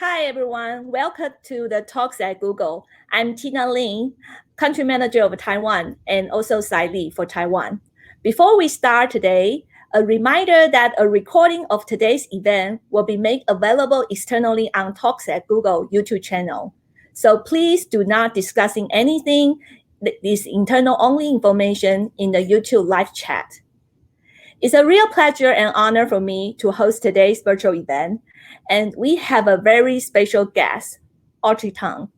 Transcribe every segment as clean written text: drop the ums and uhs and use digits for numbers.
Hi, everyone. Welcome to the Talks at Google. I'm Tina Lin, Country Manager of Taiwan, and also Sai Li for Taiwan. Before we start today, a reminder that a recording of today's event will be made available externally on Talks at Google YouTube channel. So please do not discussing anything that is internal only information in the YouTube live chat. It's a real pleasure and honor for me to host today's virtual event, and we have a very special guest, Audrey Tang.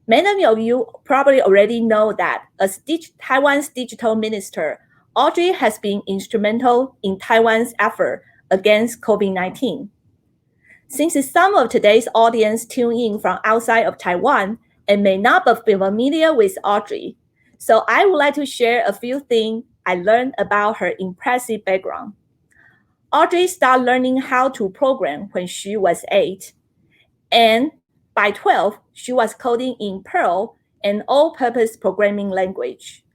Many of you probably already know that as Taiwan's digital minister, Audrey has been instrumental in Taiwan's effort against COVID-19. Since some of today's audience tune in from outside of Taiwan and may not be familiar with Audrey, so I would like to share a few things I learned about her impressive background. Audrey started learning how to program when she was 8, and by 12, she was coding in Perl, an all-purpose programming language.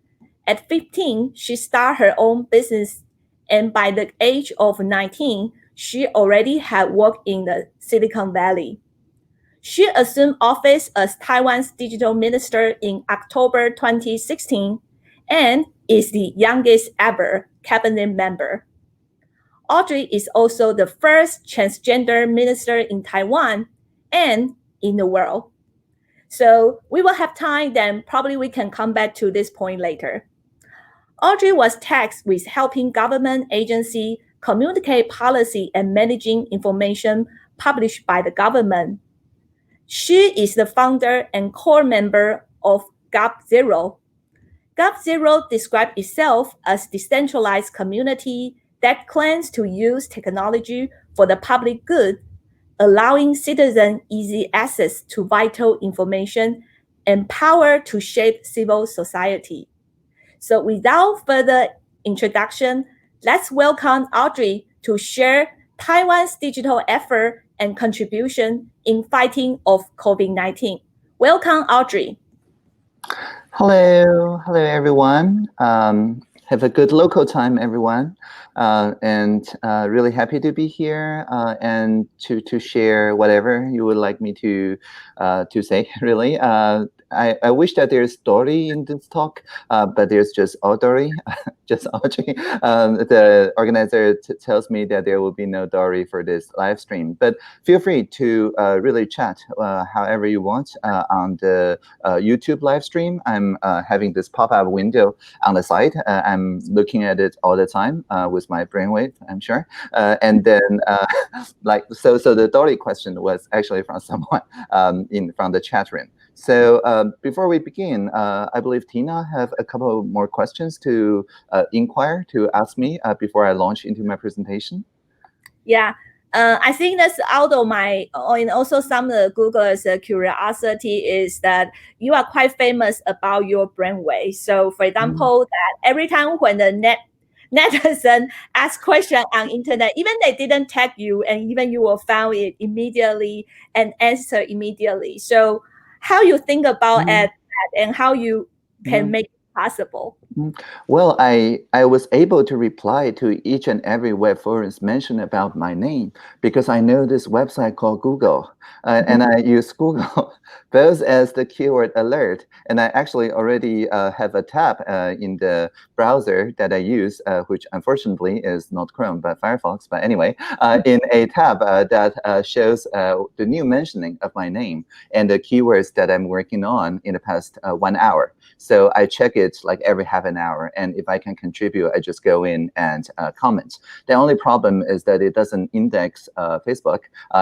At 15, she started her own business, and by the age of 19, she already had worked in the Silicon Valley. She assumed office as Taiwan's digital minister in October 2016 and is the youngest ever cabinet member. Audrey is also the first transgender minister in Taiwan and in the world. So we will have time, then probably we can come back to this point later. Audrey was tasked with helping government agencies communicate policy and managing information published by the government. She is the founder and core member of GovZero. GovZero describes itself as a decentralized community that claims to use technology for the public good, allowing citizens easy access to vital information and power to shape civil society. So without further introduction, let's welcome Audrey to share Taiwan's digital effort and contribution in fighting of COVID-19. Welcome, Audrey. Hello everyone. Have a good local time, everyone. And really happy to be here and to share whatever you would like me to say, really. I wish that there's story in this talk, but there's just Audrey, just Audrey. The organizer tells me that there will be no Dory for this live stream, but feel free to really chat however you want on the YouTube live stream. I'm having this pop-up window on the side. I'm looking at it all the time with my brainwave, I'm sure. And then so the Dory question was actually from someone from the chat room. So before we begin, I believe Tina have a couple more questions to inquire, to ask me before I launch into my presentation. Yeah, I think that's out of my, and also some of the Google's curiosity is that you are quite famous about your brainwave. So for example, that every time when the netizen ask question on internet, even they didn't tag you, and even you will found it immediately and answer immediately. So how you think about that and how you can make it possible? Well, I was able to reply to each and every web forums mentioned about my name because I know this website called Google, and I use Google both as the keyword alert, and I actually already have a tab in the browser that I use, which unfortunately is not Chrome but Firefox. But anyway, in a tab that shows the new mentioning of my name and the keywords that I'm working on in the past 1 hour. So I check it like every half an hour, and if I can contribute, I just go in and comment. The only problem is that it doesn't index Facebook,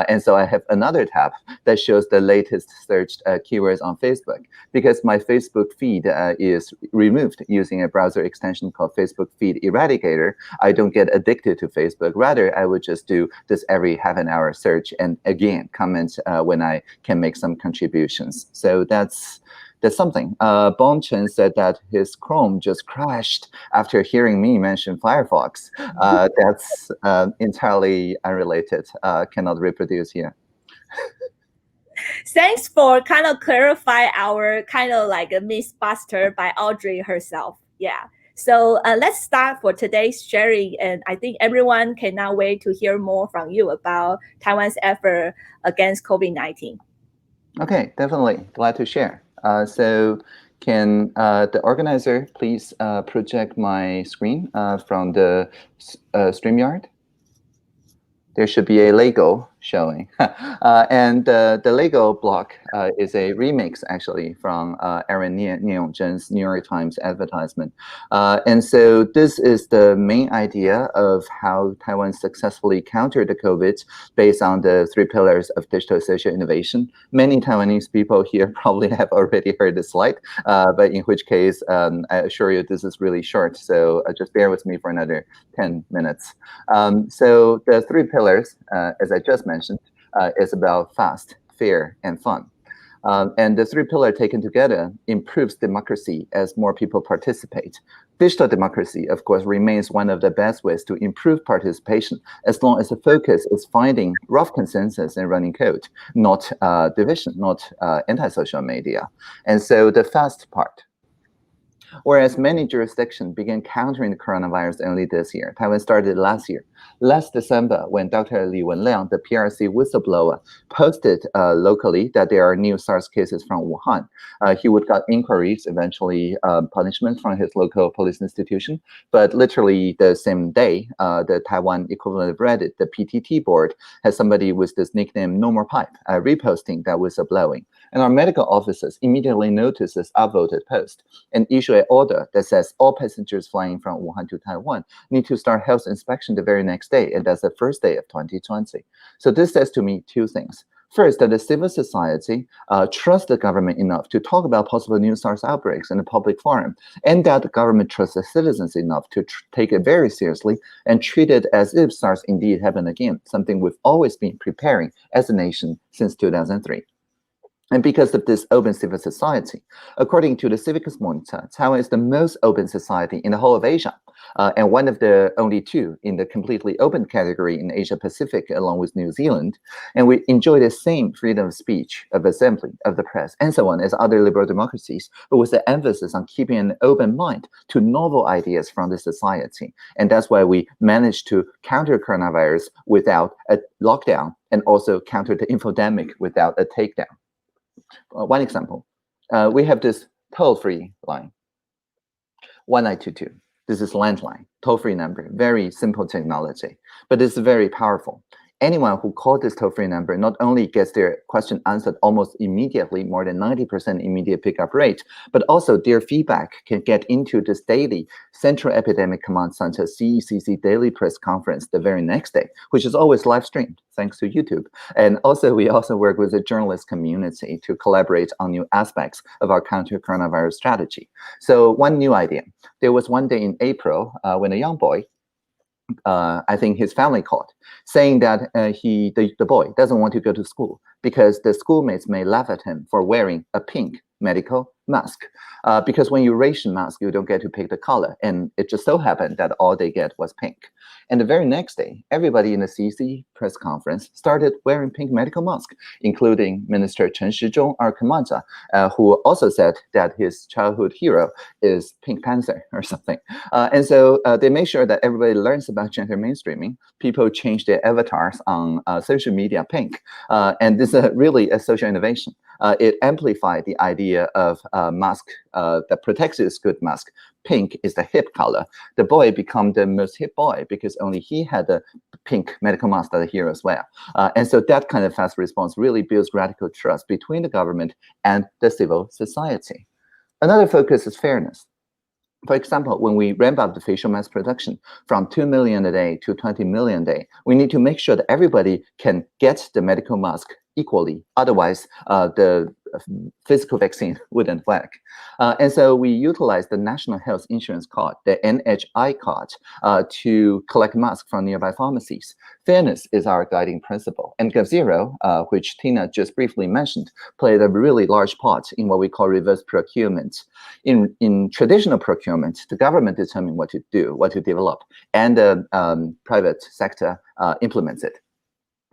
and so I have another tab that shows the latest searched keywords on Facebook. Because my Facebook feed is removed using a browser extension called Facebook Feed Eradicator, I don't get addicted to Facebook. Rather, I would just do this every half an hour search and again comment when I can make some contributions. So that's something. Bon Chen said that his Chrome just crashed after hearing me mention Firefox. That's entirely unrelated. Cannot reproduce here. Thanks for kind of clarify our kind of like a mythbuster by Audrey herself. Yeah. So let's start for today's sharing. And I think everyone cannot wait to hear more from you about Taiwan's effort against COVID-19. Okay, definitely. Glad to share. So can the organizer please project my screen from the StreamYard? There should be a Lego showing. And the Lego block is a remix, actually, from Aaron Neong-Zhen's New York Times advertisement. And so this is the main idea of how Taiwan successfully countered the COVID based on the 3 pillars of digital social innovation. Many Taiwanese people here probably have already heard this slide, but in which case, I assure you this is really short. So just bear with me for another 10 minutes. So the 3 pillars, as I just mentioned, is about fast, fair, and fun. And the 3 pillars taken together improves democracy as more people participate. Digital democracy, of course, remains one of the best ways to improve participation, as long as the focus is finding rough consensus and running code, not division, not anti-social media. And so the fast part. Whereas many jurisdictions began countering the coronavirus only this year, Taiwan started last year. Last December, when Dr. Li Wenliang, the PRC whistleblower, posted locally that there are new SARS cases from Wuhan, he would get inquiries, eventually punishment from his local police institution. But literally the same day, the Taiwan equivalent of Reddit, the PTT board, has somebody with this nickname No More Pipe reposting that whistleblowing. And our medical officers immediately noticed this upvoted post and issue an order that says all passengers flying from Wuhan to Taiwan need to start health inspection the very next day, and that's the first day of 2020. So this says to me 2 things. First, that the civil society trusts the government enough to talk about possible new SARS outbreaks in a public forum, and that the government trusts the citizens enough to take it very seriously and treat it as if SARS indeed happened again, something we've always been preparing as a nation since 2003. And because of this open civil society, according to the Civicus Monitor, Taiwan is the most open society in the whole of Asia, and one of the only 2 in the completely open category in Asia Pacific, along with New Zealand. And we enjoy the same freedom of speech, of assembly, of the press, and so on as other liberal democracies, but with the emphasis on keeping an open mind to novel ideas from the society. And that's why we managed to counter coronavirus without a lockdown, and also counter the infodemic without a takedown. One example, we have this toll-free line, 1922. This is landline, toll-free number, very simple technology, but it's very powerful. Anyone who calls this toll-free number not only gets their question answered almost immediately, more than 90% immediate pickup rate, but also their feedback can get into this daily Central Epidemic Command Center CECC daily press conference the very next day, which is always live streamed thanks to YouTube. And also, we also work with the journalist community to collaborate on new aspects of our counter-coronavirus strategy. So one new idea. There was one day in April when a young boy, I think his family called, saying that the boy doesn't want to go to school because the schoolmates may laugh at him for wearing a pink medical mask. Because when you ration mask, you don't get to pick the color. And it just so happened that all they get was pink. And the very next day, everybody in the CC press conference started wearing pink medical masks, including Minister Chen Shizhong, our commander, who also said that his childhood hero is Pink Panther or something. And so they made sure that everybody learns about gender mainstreaming. People change their avatars on social media pink. And this is really a social innovation. It amplified the idea of a mask that protects his good mask. Pink is the hip color. The boy become the most hip boy because only he had a pink medical mask that he as well. And so that kind of fast response really builds radical trust between the government and the civil society. Another focus is fairness. For example, when we ramp up the facial mask production from 2 million a day to 20 million a day, we need to make sure that everybody can get the medical mask equally. Otherwise, the physical vaccine wouldn't work. And so we utilize the National Health Insurance Card, the NHI card, to collect masks from nearby pharmacies. Fairness is our guiding principle. And GovZero, which Tina just briefly mentioned, played a really large part in what we call reverse procurement. In traditional procurement, the government determines what to do, what to develop, and the private sector implements it.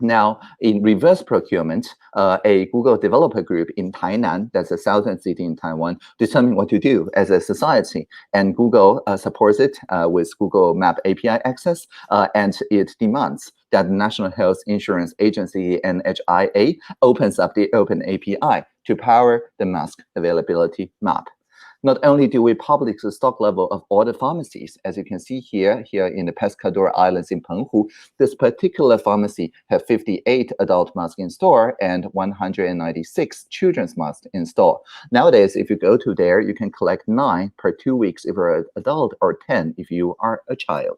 Now, in reverse procurement, a Google developer group in Tainan, that's a southern city in Taiwan, determined what to do as a society. And Google supports it with Google Map API access, and it demands that the National Health Insurance Agency, NHIA, opens up the open API to power the mask availability map. Not only do we publish the stock level of all the pharmacies, as you can see here in the Pescador Islands in Penghu, this particular pharmacy have 58 adult masks in store and 196 children's masks in store. Nowadays, if you go to there, you can collect 9 per 2 weeks if you're an adult or 10 if you are a child.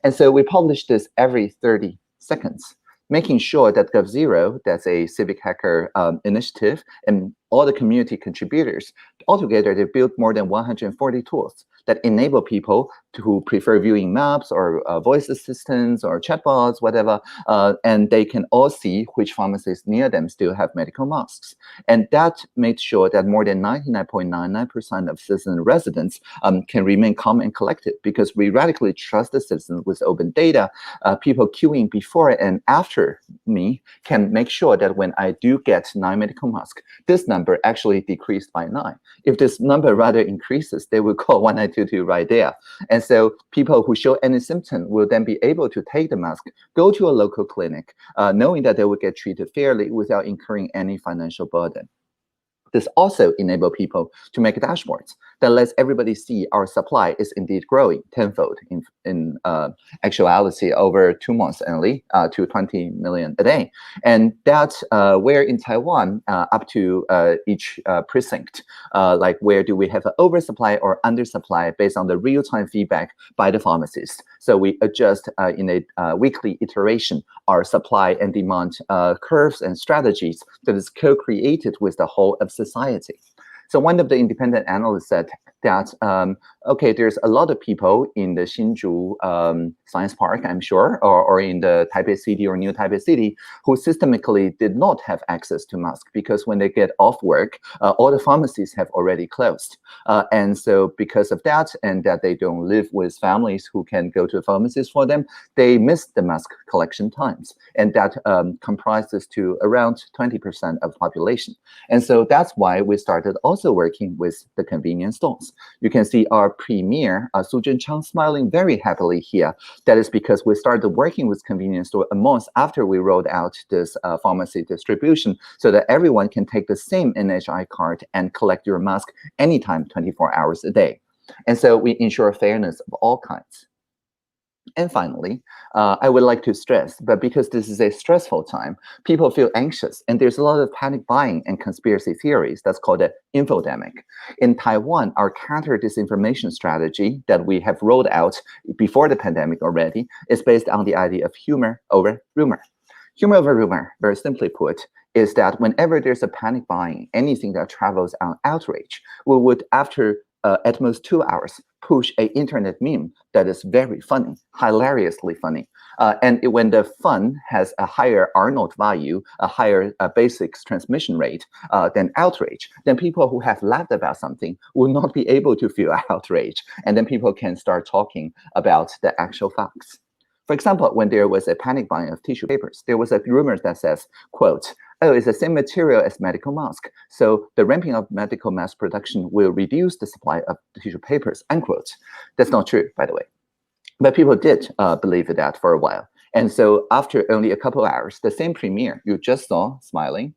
And so we publish this every 30 seconds, making sure that GovZero, that's a civic hacker initiative, and all the community contributors, altogether they built more than 140 tools that enable people who prefer viewing maps or voice assistants or chatbots, whatever, and they can all see which pharmacies near them still have medical masks. And that made sure that more than 99.99% of citizen residents can remain calm and collected, because we radically trust the citizens with open data. People queuing before and after me can make sure that when I do get 9 medical masks, this number actually decreased by 9. If this number rather increases, they will call 1922 right there. And so people who show any symptom will then be able to take the mask, go to a local clinic, knowing that they will get treated fairly without incurring any financial burden. This also enables people to make dashboards that lets everybody see our supply is indeed growing tenfold in actuality over 2 months only to 20 million a day. And that's where in Taiwan, up to each precinct, like where do we have an oversupply or undersupply based on the real-time feedback by the pharmacist. So we adjust in a weekly iteration our supply and demand curves and strategies that is co-created with the whole of society. So one of the independent analysts said that, okay, there's a lot of people in the Hsinchu Science Park, I'm sure, or in the Taipei City or New Taipei City, who systemically did not have access to masks, because when they get off work, all the pharmacies have already closed. And so because of that, and that they don't live with families who can go to the pharmacies for them, they miss the mask collection times. And that comprises to around 20% of the population. And so that's why we started also working with the convenience stores. You can see our premier, Su Zhenchang, smiling very happily here. That is because we started working with convenience store a month after we rolled out this pharmacy distribution, so that everyone can take the same NHI card and collect your mask anytime, 24 hours a day. And so we ensure fairness of all kinds. And finally, I would like to stress, but because this is a stressful time, people feel anxious, and there's a lot of panic buying and conspiracy theories. That's called an infodemic. In Taiwan, our counter-disinformation strategy that we have rolled out before the pandemic already is based on the idea of humor over rumor. Humor over rumor, very simply put, is that whenever there's a panic buying, anything that travels on outrage, we would, after at most 2 hours, push an internet meme that is very funny, hilariously funny. When the fun has a higher Arnold value, a higher basics transmission rate than outrage, then people who have laughed about something will not be able to feel outrage. And then people can start talking about the actual facts. For example, when there was a panic buying of tissue papers, there was a rumor that says, quote, "Oh, it's the same material as medical mask, so the ramping up medical mask production will reduce the supply of tissue papers," unquote. That's not true, by the way. But people did believe that for a while. And so after only a couple of hours, the same premier you just saw smiling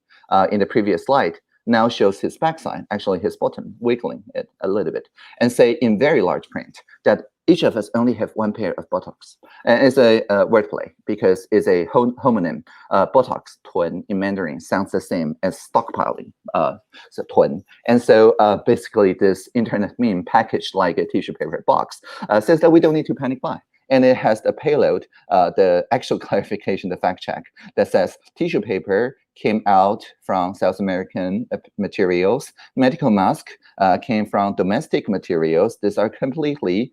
in the previous slide now shows his backside, actually his bottom, wiggling it a little bit, and say in very large print that each of us only have one pair of buttocks. And it's a wordplay, because it's a homonym. Buttocks, tuan, in Mandarin sounds the same as stockpiling, so tuan. And so basically this internet meme packaged like a tissue paper box says that we don't need to panic buy. And it has the payload, the actual clarification, the fact check that says tissue paper came out from South American materials. Medical mask came from domestic materials. These are completely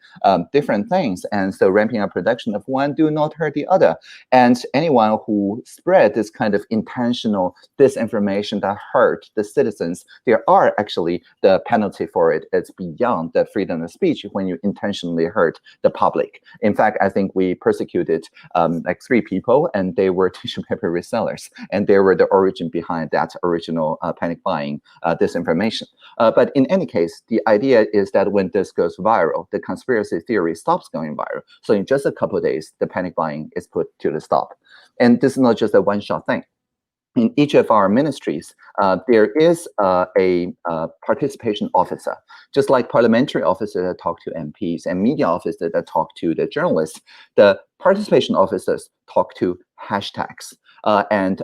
different things. And so ramping up production of one do not hurt the other. And anyone who spread this kind of intentional disinformation that hurt the citizens, there are actually the penalty for it. It's beyond the freedom of speech when you intentionally hurt the public. In fact, I think we persecuted like 3 people, and they were tissue paper resellers, and they were the origin behind that original panic buying disinformation. But in any case, the idea is that when this goes viral, the conspiracy theory stops going viral. So in just a couple of days, the panic buying is put to the stop. And this is not just a one-shot thing. In each of our ministries, there is a participation officer, just like parliamentary officers that talk to MPs and media officers that talk to the journalists. The participation officers talk to hashtags. And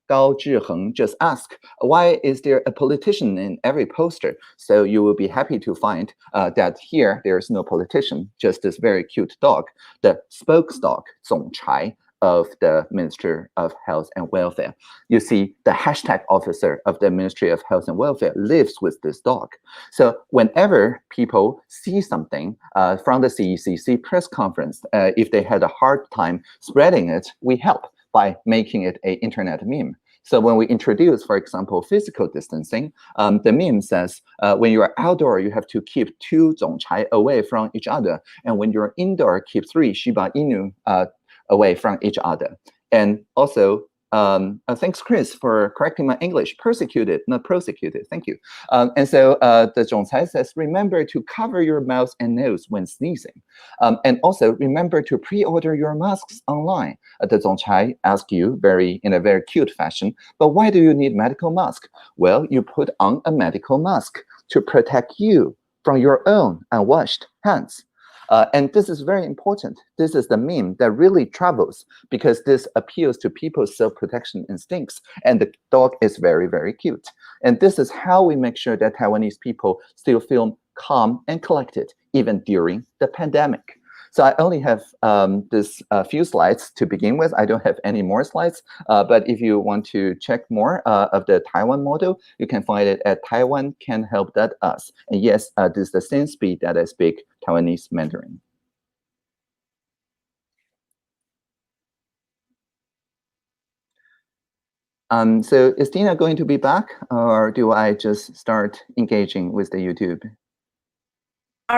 Gao Zhiheng just asked, why is there a politician in every poster? So you will be happy to find that here there is no politician, just this very cute dog, the spokesdog, 总裁 of the Minister of Health and Welfare. You see, the hashtag officer of the Ministry of Health and Welfare lives with this dog. So whenever people see something from the CECC press conference, if they had a hard time spreading it, we help by making it an internet meme. So when we introduce, for example, physical distancing, the meme says, when you are outdoor, you have to keep 2 总裁 away from each other. And when you're indoor, keep 3 Shiba Inu away from each other. And also, thanks, Chris, for correcting my English. Persecuted, not prosecuted. Thank you. And so the 总裁 says, remember to cover your mouth and nose when sneezing. And also, remember to pre-order your masks online. The 总裁asks you in a very cute fashion, but why do you need medical mask? Well, you put on a medical mask to protect you from your own unwashed hands. And this is very important. This is the meme that really travels because this appeals to people's self-protection instincts. And the dog is very, very cute. And this is how we make sure that Taiwanese people still feel calm and collected, even during the pandemic. So I only have this few slides to begin with. I don't have any more slides. But if you want to check more of the Taiwan model, you can find it at taiwancanhelp.us. And yes, this is the same speed that I speak Taiwanese Mandarin. So is Tina going to be back, or do I just start engaging with the YouTube?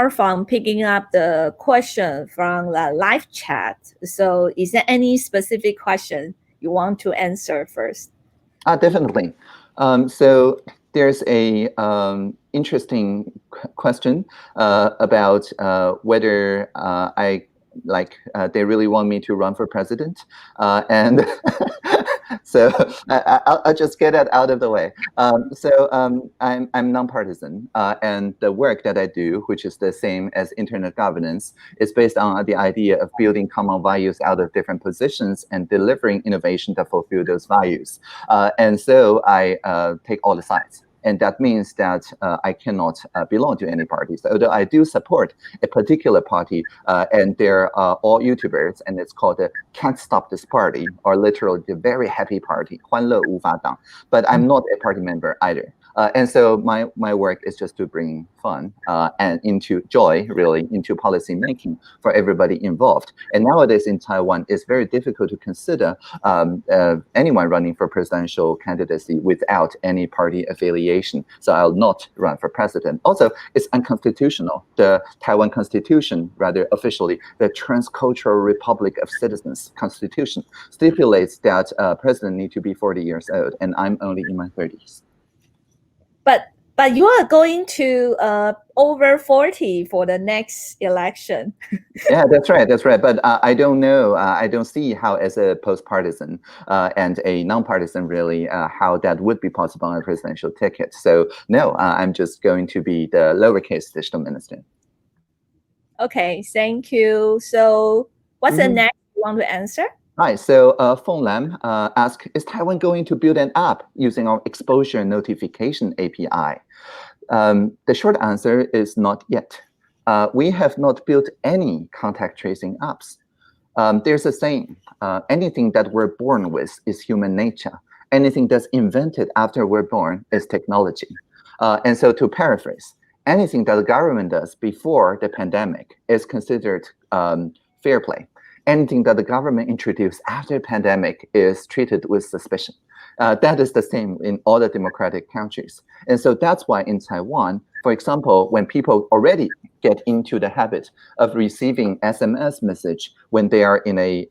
From picking up the question from the live chat. So is there any specific question you want to answer first? Definitely. So there's a interesting question about whether they really want me to run for president. And so I'll just get that out of the way. I'm nonpartisan, and the work that I do, which is the same as internet governance, is based on the idea of building common values out of different positions and delivering innovation that fulfill those values. And so I take all the sides. And that means that I cannot belong to any party. So although I do support a particular party, and they're all YouTubers, and it's called the Can't Stop This Party, or literally the Very Happy Party, 欢乐无法挡. But I'm not a party member either. And so my work is just to bring fun and into joy, really, into policy making for everybody involved. And nowadays in Taiwan, it's very difficult to consider anyone running for presidential candidacy without any party affiliation. So I'll not run for president. Also, it's unconstitutional. The Taiwan Constitution, rather officially, the Transcultural Republic of Citizens Constitution, stipulates that president need to be 40 years old, and I'm only in my 30s. But you are going to over 40 for the next election. Yeah, that's right. That's right. But I don't know. I don't see how, as a post-partisan and a non-partisan, really, how that would be possible on a presidential ticket. So no, I'm just going to be the lowercase digital minister. Okay, thank you. So what's the next you want to answer? Right, so Feng Lam asked, is Taiwan going to build an app using our exposure notification API? The short answer is not yet. We have not built any contact tracing apps. There's a saying, anything that we're born with is human nature. anything that's invented after we're born is technology. And so to paraphrase, anything that the government does before the pandemic is considered fair play. Anything that the government introduced after the pandemic is treated with suspicion. That is the same in all the democratic countries. And so that's why in Taiwan, for example, when people already get into the habit of receiving SMS message when they are in a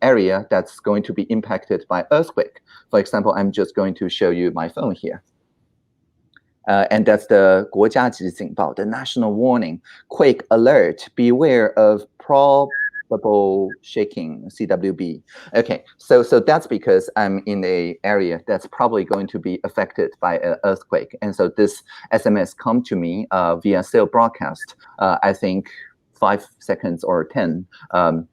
area that's going to be impacted by earthquake. For example, I'm just going to show you my phone here. And that's the 国家级警报, the national warning, quake alert, beware of probable shaking, CWB. Okay, so that's because I'm in a area that's probably going to be affected by an earthquake. And so this SMS come to me via cell broadcast, I think 5 seconds or 10,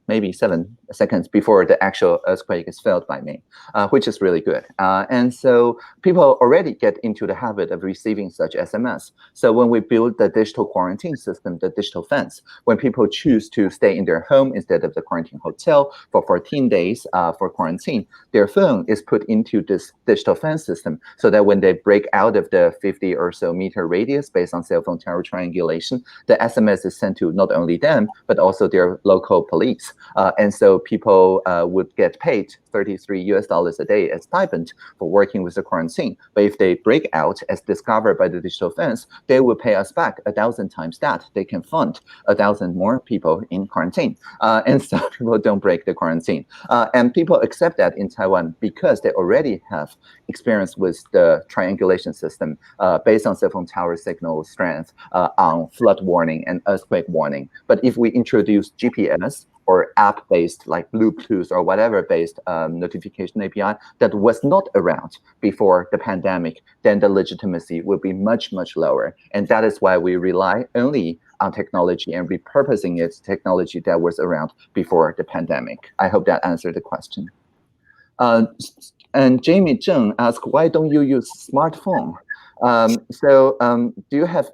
maybe 7 seconds before the actual earthquake is felt by me, which is really good. And so people already get into the habit of receiving such SMS. So when we build the digital quarantine system, the digital fence, when people choose to stay in their home instead of the quarantine hotel for 14 days for quarantine, their phone is put into this digital fence system so that when they break out of the 50 or so meter radius based on cell phone tower triangulation, the SMS is sent to not only them, but also their local police. And so people would get paid $33 a day as stipend for working with the quarantine. But if they break out as discovered by the digital fence, they will pay us back 1,000 times that. They can fund 1,000 more people in quarantine. And so people don't break the quarantine. And people accept that in Taiwan because they already have experience with the triangulation system based on cell phone tower signal strength on flood warning and earthquake warning. But if we introduce GPS or app-based like Bluetooth or whatever-based notification API that was not around before the pandemic, then the legitimacy will be much, much lower. And that is why we rely only on technology and repurposing its technology that was around before the pandemic. I hope that answered the question. And Jamie Zheng asked, why don't you use smartphone? Do you have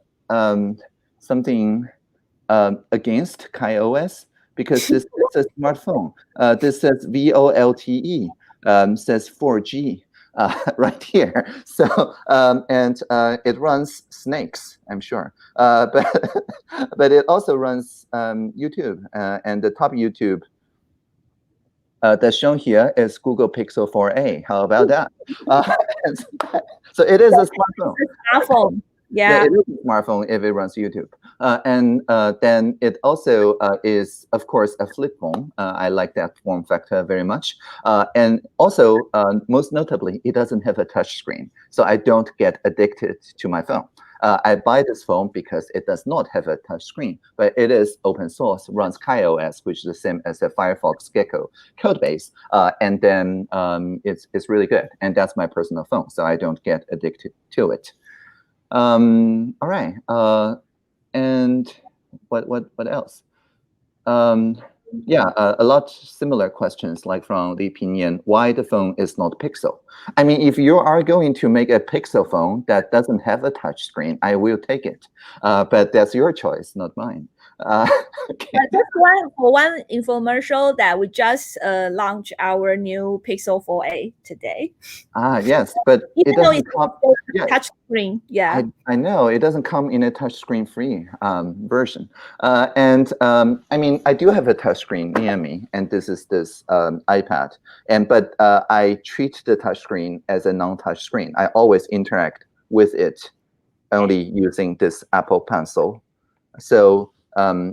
something against KaiOS? Because this is a smartphone. This says VOLTE, says 4G right here. So, and it runs snakes, I'm sure. But it also runs YouTube, and the top YouTube that's shown here is Google Pixel 4a. How about that? So it is a smartphone. Smartphone. Yeah, it is a smartphone if it runs YouTube. And then it also is, of course, a flip phone. I like that form factor very much. And also, most notably, it doesn't have a touch screen. So I don't get addicted to my phone. I buy this phone because it does not have a touch screen, but it is open source, runs KaiOS, which is the same as the Firefox Gecko code base. And then it's really good. And that's my personal phone, so I don't get addicted to it. All right. And what else? Yeah, a lot similar questions like from Li Pinyan, why the phone is not Pixel. I mean, if you are going to make a Pixel phone that doesn't have a touch screen, I will take it. But that's your choice, not mine. Okay. Just one infomercial that we just launched our new Pixel 4a today. Yes, but even it doesn't come touch screen. Yeah, I know it doesn't come in a touch screen free version. And I mean, I do have a touch screen near me, and this is this iPad. But I treat the touch screen as a non-touch screen. I always interact with it only using this Apple Pencil. So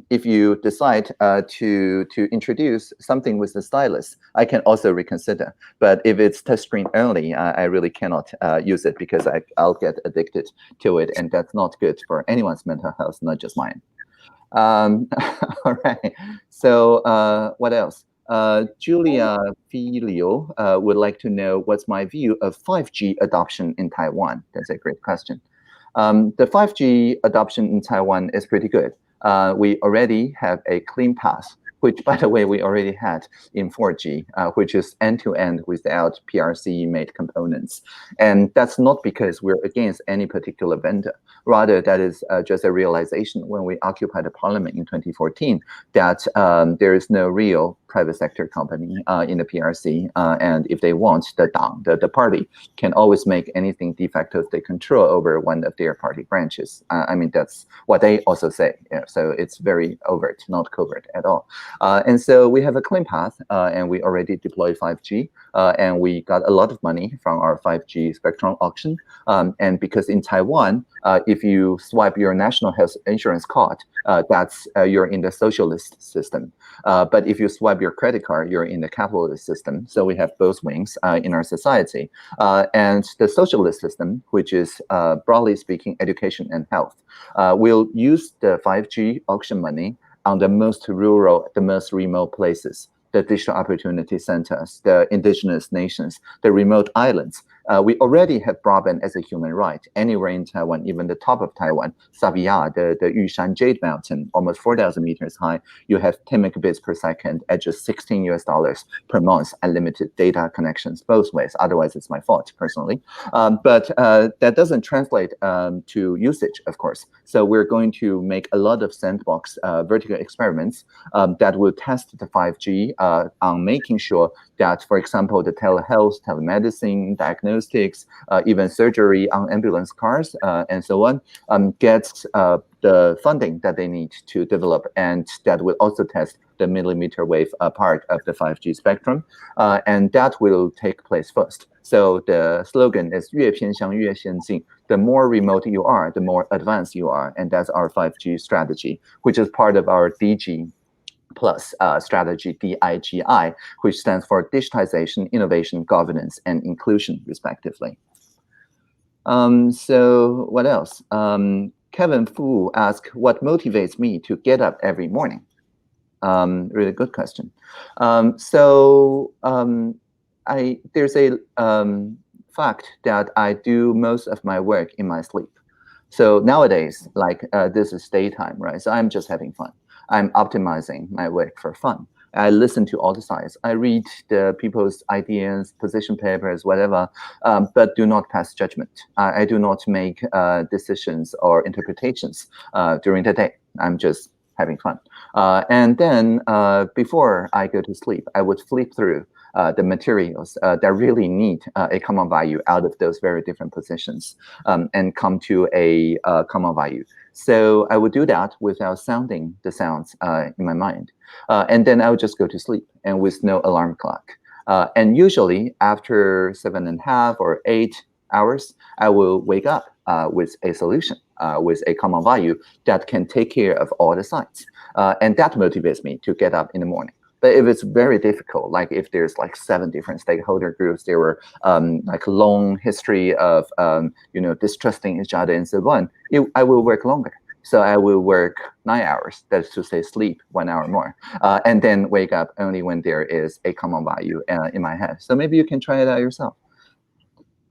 if you decide to introduce something with the stylus, I can also reconsider. But if it's touchscreen only, I really cannot use it because I'll get addicted to it, and that's not good for anyone's mental health, not just mine. All right. So what else? Julia Filio would like to know what's my view of 5G adoption in Taiwan. That's a great question. The 5G adoption in Taiwan is pretty good. We already have a clean path which, by the way, we already had in 4G, which is end-to-end without PRC-made components. And that's not because we're against any particular vendor. Rather, that is just a realization when we occupied the parliament in 2014 that there is no real private sector company in the PRC. And if they want, the party can always make anything de facto state control over one of their party branches. I mean, that's what they also say. Yeah, so it's very overt, not covert at all. And so we have a clean path, and we already deployed 5G, and we got a lot of money from our 5G spectrum auction. And because in Taiwan, if you swipe your national health insurance card, that's you're in the socialist system. But if you swipe your credit card, you're in the capitalist system. So we have both wings in our society. And the socialist system, which is broadly speaking, education and health, will use the 5G auction money on the most rural, the most remote places, the digital opportunity centers, the indigenous nations, the remote islands. We already have broadband as a human right. Anywhere in Taiwan, even the top of Taiwan, Savia, the Yushan Jade Mountain, almost 4,000 meters high, you have 10 megabits per second at just $16 per month, unlimited data connections both ways. Otherwise, it's my fault personally. But that doesn't translate to usage, of course. So we're going to make a lot of sandbox vertical experiments that will test the 5G on making sure that, for example, the telehealth, telemedicine, diagnostics, even surgery on ambulance cars, and so on, gets the funding that they need to develop, and that will also test the millimeter wave part of the 5G spectrum, and that will take place first. So the slogan is 越偏乡越先进. The more remote you are, the more advanced you are, and that's our 5G strategy, which is part of our DG plus strategy, DIGI, which stands for digitization, innovation, governance, and inclusion, respectively. So what else? Kevin Fu asked, what motivates me to get up every morning? Really good question. There's a fact that I do most of my work in my sleep. So nowadays, like this is daytime, right? So I'm just having fun. I'm optimizing my work for fun. I listen to all the sides. I read the people's ideas, position papers, whatever, but do not pass judgment. I do not make decisions or interpretations during the day. I'm just having fun. And then before I go to sleep, I would flip through the materials that really need a common value out of those very different positions and come to a common value. So I would do that without sounding the sounds in my mind. And then I would just go to sleep and with no alarm clock. And usually after 7.5 or 8 hours, I will wake up with a solution, with a common value that can take care of all the sides. And that motivates me to get up in the morning. But if it's very difficult, like if there's like 7 different stakeholder groups, there were like long history of distrusting each other and so on, I will work longer. So I will work 9 hours, that's to say sleep 1 hour more, and then wake up only when there is a common value in my head. So maybe you can try it out yourself.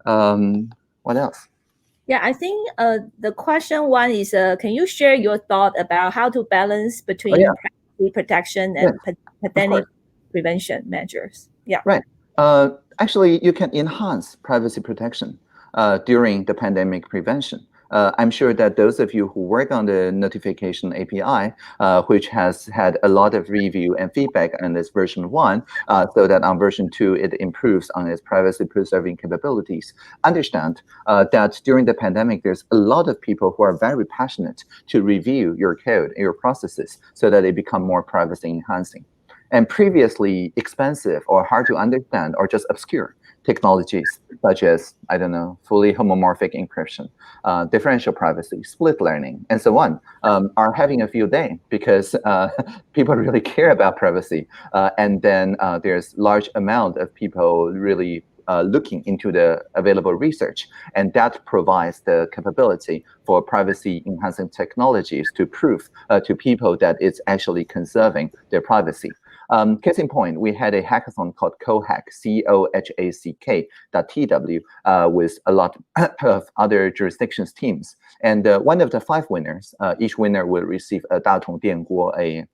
What else? Yeah, I think the question one is, can you share your thought about how to balance between privacy protection and pandemic prevention measures? Yeah. Right. Actually, you can enhance privacy protection during the pandemic prevention. I'm sure that those of you who work on the notification API, which has had a lot of review and feedback on this version 1, so that on version 2, it improves on its privacy preserving capabilities, understand that during the pandemic, there's a lot of people who are very passionate to review your code and your processes so that they become more privacy enhancing. And previously expensive or hard to understand or just obscure technologies such as, I don't know, fully homomorphic encryption, differential privacy, split learning, and so on, are having a field day because people really care about privacy. And then there's large amount of people really looking into the available research, and that provides the capability for privacy enhancing technologies to prove to people that it's actually conserving their privacy. Case in point, we had a hackathon called Cohack, COHACK.TW, with a lot of other jurisdictions teams. And one of the 5 winners, each winner will receive a 大同电锅, a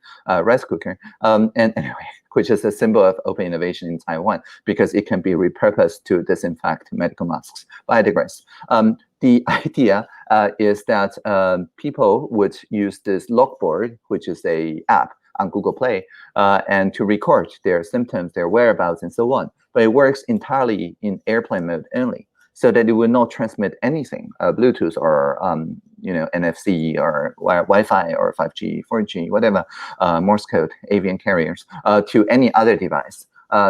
rice cooker. And anyway, which is a symbol of open innovation in Taiwan because it can be repurposed to disinfect medical masks. But I digress. The idea is that people would use this logboard, which is an app on Google Play, and to record their symptoms, their whereabouts, and so on. But it works entirely in airplane mode only, so that it will not transmit anything, Bluetooth or NFC or Wi-Fi or 5G, 4G, whatever, Morse code, avian carriers, to any other device.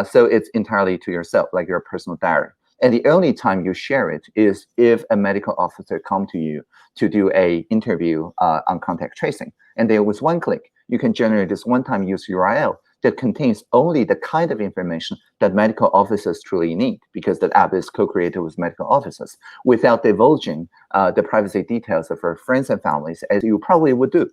So it's entirely to yourself, like your personal diary. And the only time you share it is if a medical officer comes to you to do an interview on contact tracing. And there was one click, you can generate this one-time use URL that contains only the kind of information that medical officers truly need, because that app is co-created with medical officers, without divulging the privacy details of our friends and families, as you probably would do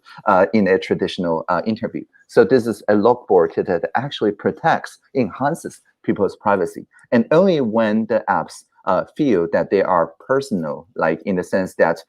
in a traditional interview. So this is a logboard that actually protects, enhances people's privacy. And only when the apps feel that they are personal, like in the sense that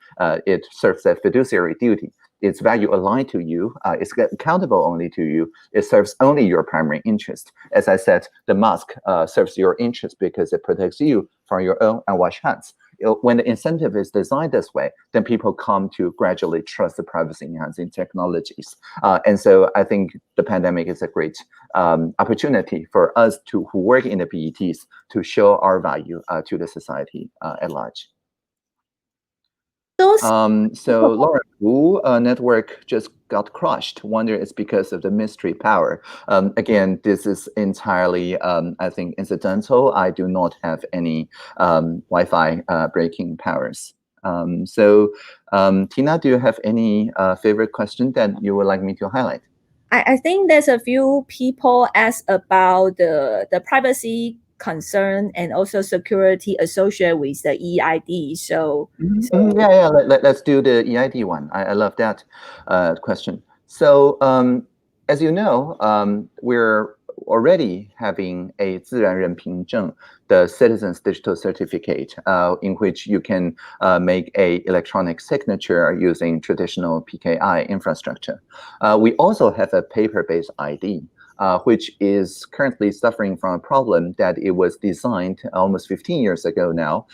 it serves a fiduciary duty, its value aligned to you, it's accountable only to you, it serves only your primary interest. As I said, the mask serves your interest because it protects you from your own unwashed hands. When the incentive is designed this way, then people come to gradually trust the privacy-enhancing technologies. And so I think the pandemic is a great opportunity for us who work in the PETs to show our value to the society at large. So Laura, Wu network just got crushed. Wonder it's because of the mystery power. Again, this is entirely, I think, incidental. I do not have any Wi-Fi breaking powers. So Tina, do you have any favorite question that you would like me to highlight? I think there's a few people ask about the privacy concern and also security associated with the EID. Yeah. Let's do the EID one. I love that question. So as you know, we're already having a 自然人凭证, the citizen's digital certificate, in which you can make a electronic signature using traditional PKI infrastructure. We also have a paper-based ID, which is currently suffering from a problem that it was designed almost 15 years ago now,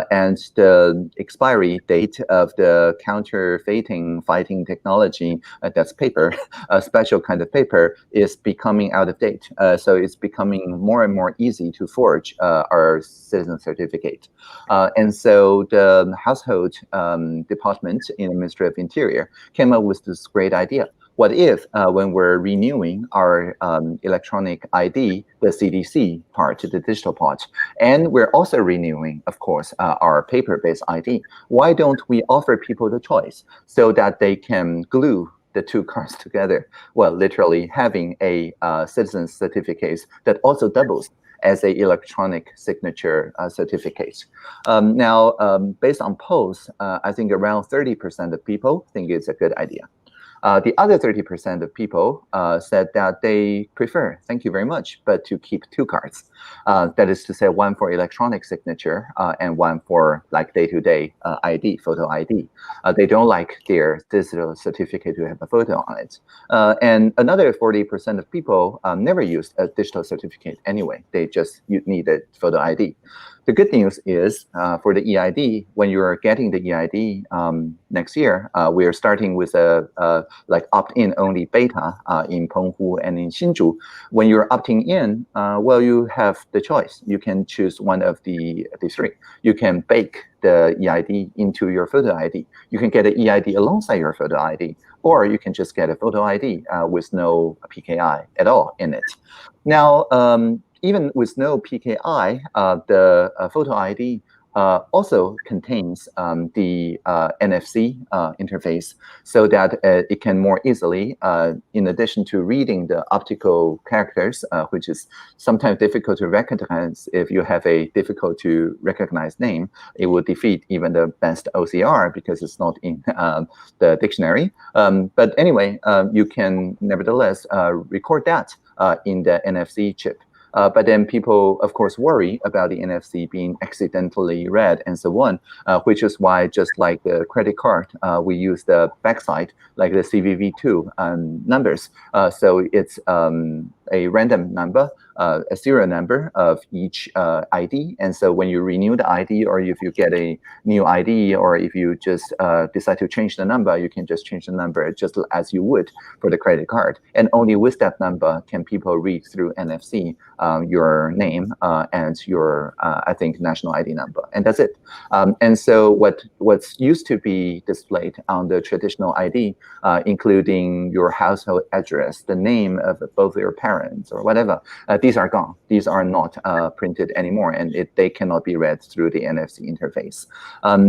and the expiry date of the counterfeiting fighting technology, that's paper, a special kind of paper, is becoming out of date. So it's becoming more and more easy to forge our citizen certificate. And so the household department in the Ministry of Interior came up with this great idea. What if, when we're renewing our electronic ID, the CDC part, the digital part, and we're also renewing, of course, our paper-based ID, why don't we offer people the choice so that they can glue the two cards together? Well, literally having a citizen certificate that also doubles as an electronic signature certificate. Now, based on polls, I think around 30% of people think it's a good idea. The other 30% of people said that they prefer, thank you very much, but to keep two cards. That is to say, one for electronic signature and one for like day-to-day ID, photo ID. They don't like their digital certificate to have a photo on it. And another 40% of people never used a digital certificate anyway. They just need a photo ID. The good news is for the EID, when you're getting the EID next year, we are starting with a like opt-in only beta in Penghu and in Hsinchu. When you're opting in, well, you have the choice. You can choose one of the three. You can bake the EID into your photo ID. You can get an EID alongside your photo ID, or you can just get a photo ID with no PKI at all in it. Now, even with no PKI, the photo ID also contains the NFC interface, so that it can more easily, in addition to reading the optical characters, which is sometimes difficult to recognize if you have a difficult to recognize name, it will defeat even the best OCR because it's not in the dictionary. But anyway, you can nevertheless record that in the NFC chip. But then people, of course, worry about the NFC being accidentally read and so on, which is why, just like the credit card, we use the backside, like the CVV2 numbers. So it's a random number, a serial number of each ID. And so when you renew the ID, or if you get a new ID, or if you just decide to change the number, you can just change the number just as you would for the credit card. And only with that number can people read through NFC your name and your, I think, national ID number. And that's it. And so what's used to be displayed on the traditional ID, including your household address, the name of both your parents or whatever, these are gone. These are not printed anymore, and they cannot be read through the NFC interface.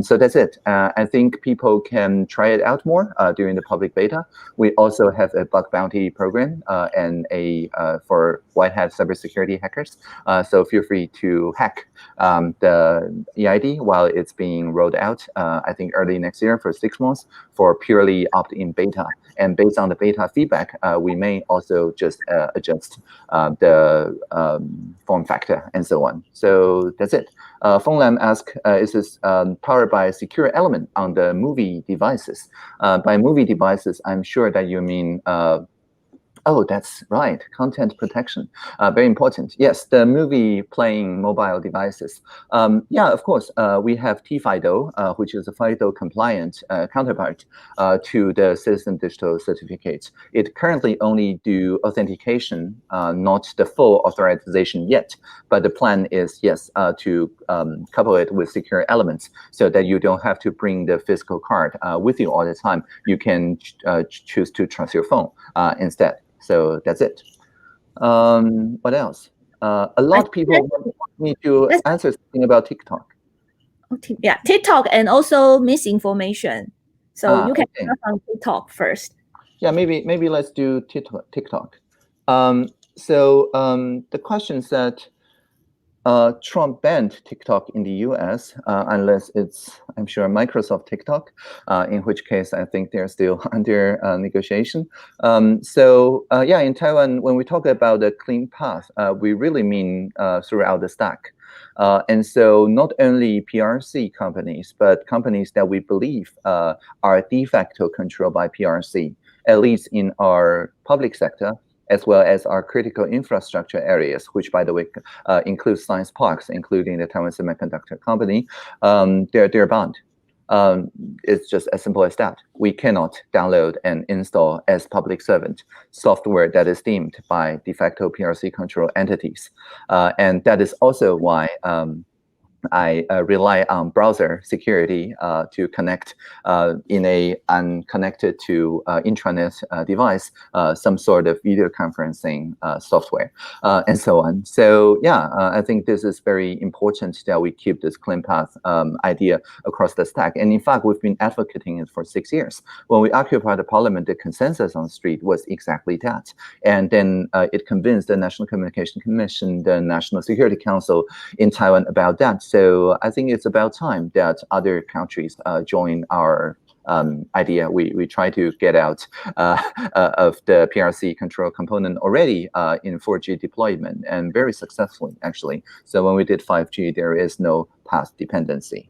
So that's it. I think people can try it out more during the public beta. We also have a bug bounty program and for white hat cybersecurity hackers. So feel free to hack the EID while it's being rolled out, I think early next year for 6 months for purely opt-in beta. And based on the beta feedback, we may also just adjust the form factor and so on. So that's it. Feng Lam asked, is this powered by a secure element on the movie devices? By movie devices, I'm sure that you mean oh, that's right. Content protection, very important. Yes, the movie playing mobile devices. Yeah, of course, we have TFIDO, which is a FIDO compliant counterpart to the Citizen Digital Certificate. It currently only do authentication, not the full authorization yet, but the plan is, yes, to couple it with secure elements so that you don't have to bring the physical card with you all the time. You can choose to trust your phone instead. So that's it. What else? A lot of people want me to answer something about TikTok. Yeah, TikTok and also misinformation. So you can start on TikTok first. Yeah, maybe let's do TikTok. So the question said, Trump banned TikTok in the US, unless it's, I'm sure, Microsoft TikTok, in which case I think they're still under negotiation. So yeah, in Taiwan, when we talk about a clean path, we really mean throughout the stack. And so not only PRC companies, but companies that we believe are de facto controlled by PRC, at least in our public sector, as well as our critical infrastructure areas, which, by the way, includes science parks, including the Taiwan Semiconductor Company, they're banned. It's just as simple as that. We cannot download and install as public servant software that is deemed by de facto PRC control entities. And that is also why I rely on browser security to connect in a unconnected to intranet device some sort of video conferencing software and so on. So yeah, I think this is very important that we keep this clean path idea across the stack. And in fact, we've been advocating it for 6 years. When we occupied the parliament, the consensus on the street was exactly that. And then it convinced the National Communication Commission, the National Security Council in Taiwan about that. So I think it's about time that other countries join our idea. We try to get out of the PRC control component already in 4G deployment, and very successfully, actually. So when we did 5G, there is no path dependency.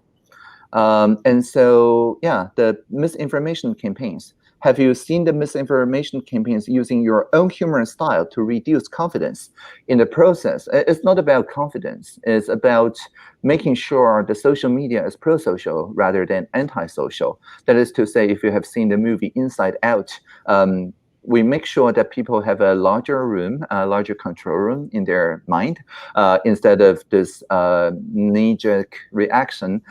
And so, yeah, the misinformation campaigns. Have you seen the misinformation campaigns using your own humor style to reduce confidence in the process? It's not about confidence. It's about making sure the social media is pro-social rather than anti-social. That is to say, if you have seen the movie Inside Out, we make sure that people have a larger room, a larger control room in their mind, instead of this knee-jerk reaction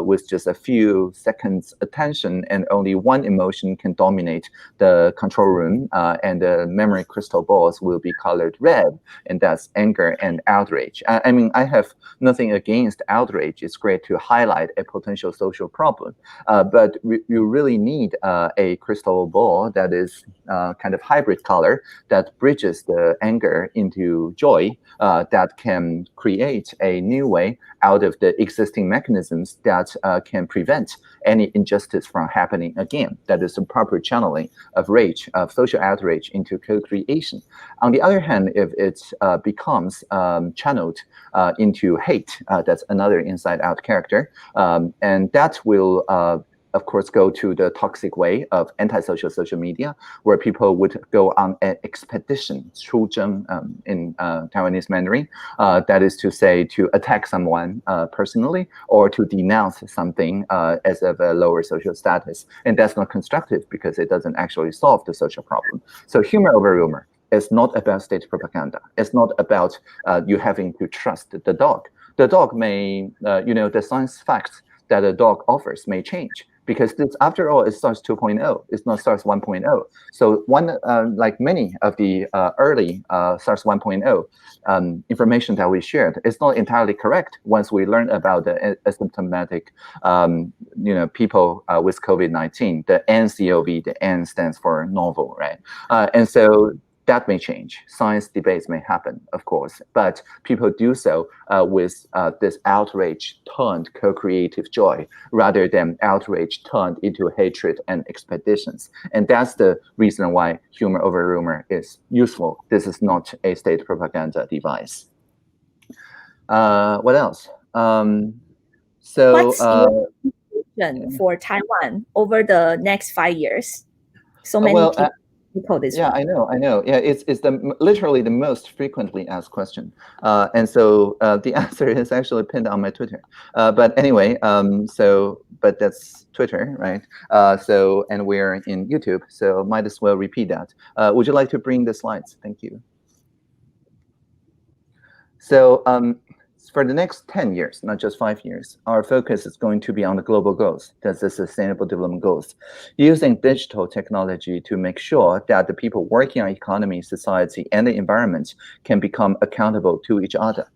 with just a few seconds attention, and only one emotion can dominate the control room, and the memory crystal balls will be colored red, and that's anger and outrage. I mean, I have nothing against outrage. It's great to highlight a potential social problem, but you really need a crystal ball that is kind of hybrid color that bridges the anger into joy, that can create a new way out of the existing mechanisms that can prevent any injustice from happening again. That is the proper channeling of rage, of social outrage into co-creation. On the other hand, if it becomes channeled into hate, that's another inside-out character, and that will of course, go to the toxic way of antisocial social media, where people would go on an expedition, 出征 in Taiwanese Mandarin, that is to say, to attack someone personally or to denounce something as of a lower social status. And that's not constructive because it doesn't actually solve the social problem. So humor over rumor is not about state propaganda. It's not about you having to trust the dog. The dog may, the science facts that a dog offers may change, because this, after all, is SARS 2.0. It's not SARS 1.0. So like many of the early SARS 1.0 information that we shared, it's not entirely correct once we learn about the asymptomatic, people with COVID-19. The NCOV, the N stands for novel, right? And so that may change. Science debates may happen, of course, but people do so with this outrage turned co-creative joy, rather than outrage turned into hatred and expeditions. And that's the reason why humor over rumor is useful. This is not a state propaganda device. What else? What's your vision for Taiwan over the next 5 years? So many people this yeah, I know. Yeah, it's literally the most frequently asked question, and so the answer is actually pinned on my Twitter. But anyway, but that's Twitter, right? And we're in YouTube, so might as well repeat that. Would you like to bring the slides? Thank you. So for the next 10 years, not just 5 years, our focus is going to be on the global goals, that's the Sustainable Development Goals, using digital technology to make sure that the people working on economy, society, and the environment can become accountable to each other.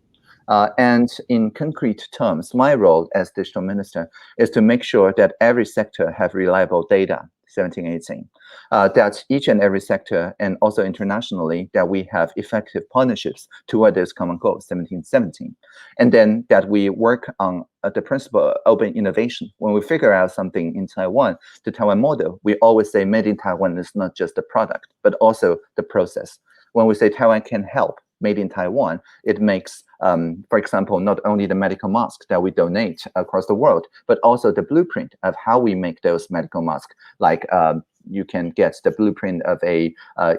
And in concrete terms, my role as digital minister is to make sure that every sector have reliable data, 1718, that each and every sector, and also internationally, that we have effective partnerships toward those common goals, 1717. And then that we work on the principle of open innovation. When we figure out something in Taiwan, the Taiwan model, we always say made in Taiwan is not just the product, but also the process. When we say Taiwan can help, made in Taiwan, it makes, for example, not only the medical masks that we donate across the world, but also the blueprint of how we make those medical masks. Like you can get the blueprint of a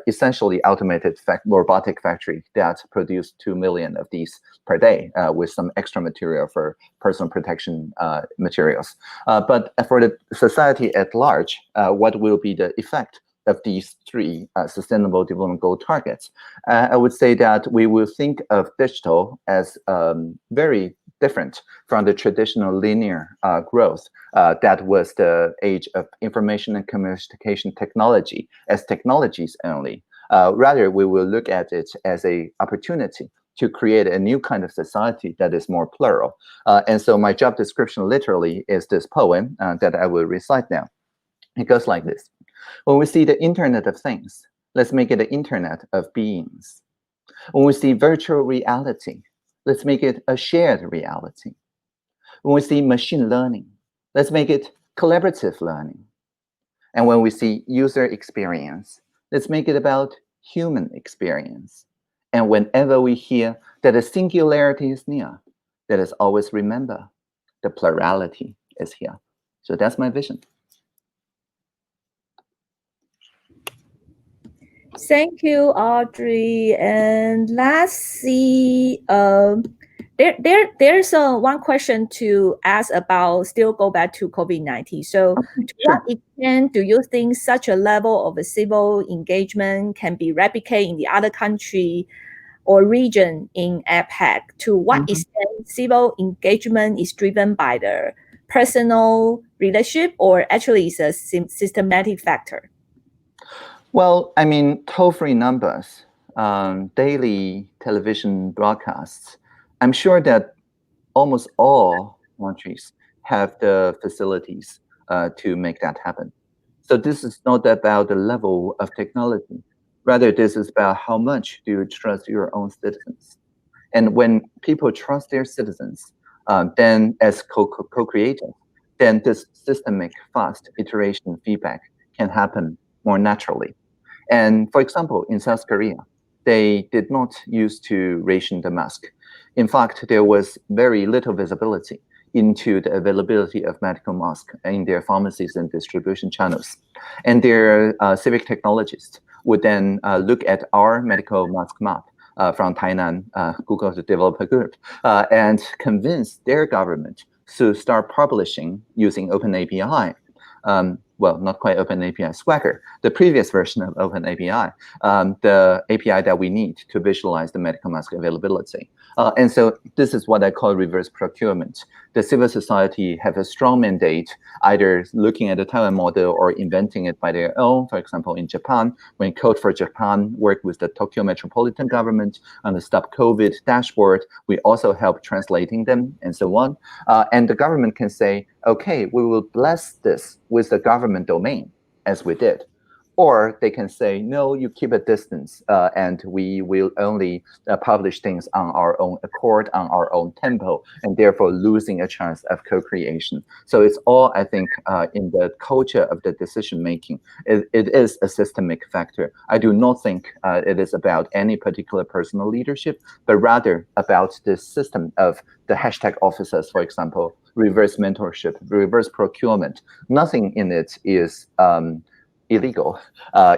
essentially automated robotic factory that produced 2 million of these per day with some extra material for personal protection materials. But for the society at large, what will be the effect of these 3 Sustainable Development Goal targets? I would say that we will think of digital as very different from the traditional linear growth that was the age of information and communication technology as technologies only. Rather, we will look at it as an opportunity to create a new kind of society that is more plural. And so my job description literally is this poem that I will recite now. It goes like this. When we see the Internet of Things, let's make it the Internet of Beings. When we see virtual reality, let's make it a shared reality. When we see machine learning, let's make it collaborative learning. And when we see user experience, let's make it about human experience. And whenever we hear that a singularity is near, let us always remember the plurality is here. So that's my vision. Thank you, Audrey. And let's see. There's one question to ask about. Still go back to COVID-19. So, to what extent do you think such a level of a civil engagement can be replicated in the other country or region in APEC? To what extent civil engagement is driven by the personal relationship, or actually is a systematic factor? Well, I mean, toll-free numbers, daily television broadcasts, I'm sure that almost all countries have the facilities to make that happen. So this is not about the level of technology. Rather, this is about how much do you trust your own citizens. And when people trust their citizens, then as co-creators, then this systemic, fast iteration feedback can happen more naturally. And for example, in South Korea, they did not use to ration the mask. In fact, there was very little visibility into the availability of medical masks in their pharmacies and distribution channels. And their civic technologists would then look at our medical mask map from Tainan, Google's developer group, and convince their government to start publishing using OpenAPI. Well, not quite OpenAPI, Swagger, the previous version of OpenAPI, the API that we need to visualize the medical mask availability. And so this is what I call reverse procurement. The civil society have a strong mandate, either looking at the Taiwan model or inventing it by their own. For example, in Japan, when Code for Japan worked with the Tokyo metropolitan government on the Stop COVID dashboard, we also help translating them and so on. And the government can say, okay, we will bless this with the government domain, as we did. Or they can say, no, you keep a distance, and we will only publish things on our own accord, on our own tempo, and therefore losing a chance of co-creation. So it's all, I think, in the culture of the decision-making. It is a systemic factor. I do not think it is about any particular personal leadership, but rather about the system of the hashtag officers, for example, reverse mentorship, reverse procurement. Nothing in it is illegal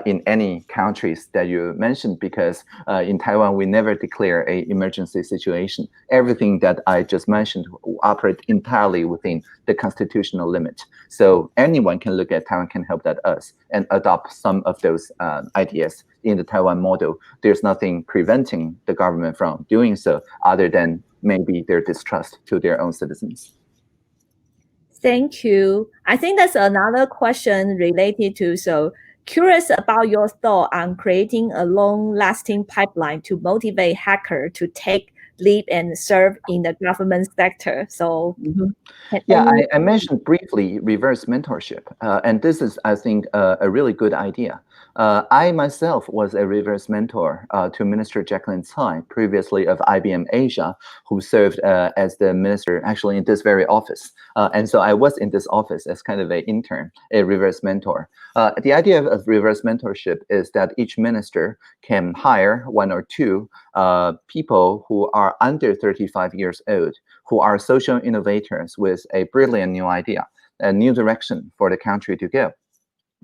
in any countries that you mentioned, because in Taiwan, we never declare an emergency situation. Everything that I just mentioned operate entirely within the constitutional limit. So anyone can look at Taiwan Can Help That Us and adopt some of those ideas in the Taiwan model. There's nothing preventing the government from doing so other than maybe their distrust to their own citizens. Thank you. I think that's another question related to, so curious about your thought on creating a long-lasting pipeline to motivate hackers to take lead and serve in the government sector. So yeah, I mentioned briefly reverse mentorship, and this is, I think, a really good idea. I myself was a reverse mentor to Minister Jacqueline Tsai, previously of IBM Asia, who served as the minister actually in this very office. And so I was in this office as kind of an intern, a reverse mentor. The idea of reverse mentorship is that each minister can hire one or two people who are under 35 years old, who are social innovators with a brilliant new idea, a new direction for the country to go,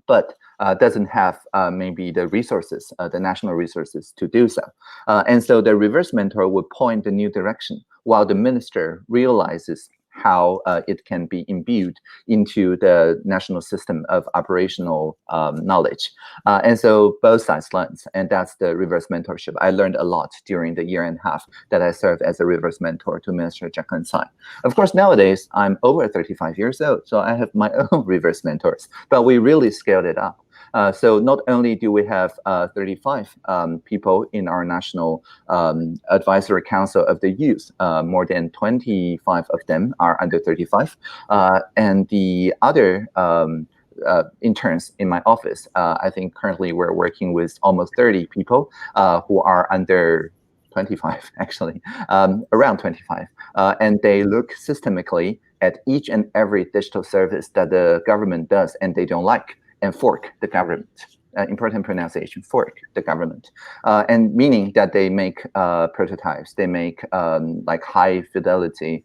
but doesn't have maybe the resources, the national resources to do so. And so the reverse mentor would point the new direction while the minister realizes how it can be imbued into the national system of operational knowledge. And so both sides learn, and that's the reverse mentorship. I learned a lot during the year and a half that I served as a reverse mentor to Minister Jacqueline Tsai. Of course, nowadays, I'm over 35 years old, so I have my own reverse mentors, but we really scaled it up. So not only do we have 35 people in our National Advisory Council of the Youth, more than 25 of them are under 35, and the other interns in my office, I think currently we're working with almost 30 people who are under 25, actually, around 25. And they look systemically at each and every digital service that the government does and they don't like, and fork the government. Important pronunciation, fork the government. And meaning that they make prototypes, they make like high fidelity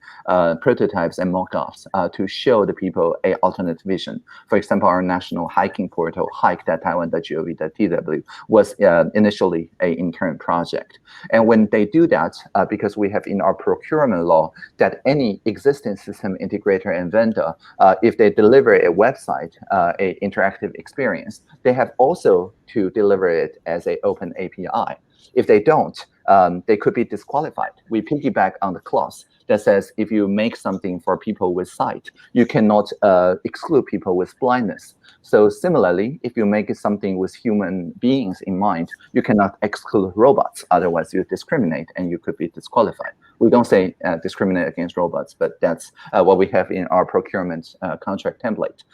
prototypes and mock-ups to show the people a alternate vision. For example, our national hiking portal, hike.taiwan.gov.tw, was initially an intern project. And when they do that, because we have in our procurement law that any existing system integrator and vendor, if they deliver a website, a interactive experience, they have also to deliver it as an open API. If they don't, they could be disqualified. We piggyback on the clause that says if you make something for people with sight, you cannot exclude people with blindness. So similarly, if you make something with human beings in mind, you cannot exclude robots. Otherwise, you discriminate and you could be disqualified. We don't say discriminate against robots, but that's what we have in our procurement contract template.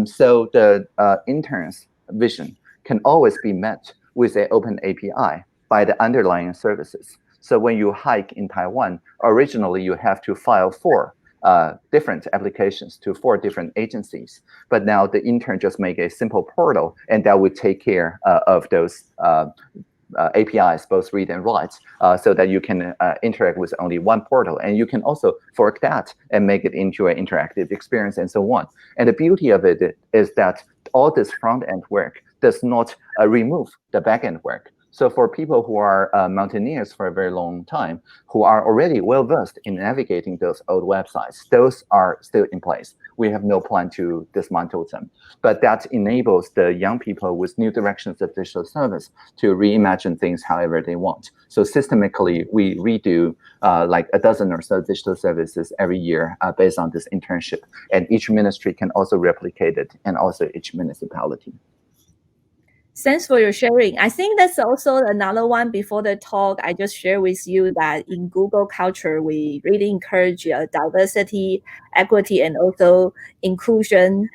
So the intern's vision can always be met with an open API by the underlying services. So when you hike in Taiwan, originally you have to file 4 different applications to 4 different agencies. But now the intern just make a simple portal, and that would take care of those APIs, both read and write, so that you can interact with only one portal. And you can also fork that and make it into an interactive experience and so on. And the beauty of it is that all this front-end work does not remove the back-end work. So for people who are mountaineers for a very long time, who are already well-versed in navigating those old websites, those are still in place. We have no plan to dismantle them. But that enables the young people with new directions of digital service to reimagine things however they want. So systemically, we redo like a dozen or so digital services every year based on this internship. And each ministry can also replicate it, and also each municipality. Thanks for your sharing. I think that's also another one before the talk. I just shared with you that in Google culture, we really encourage diversity, equity, and also inclusion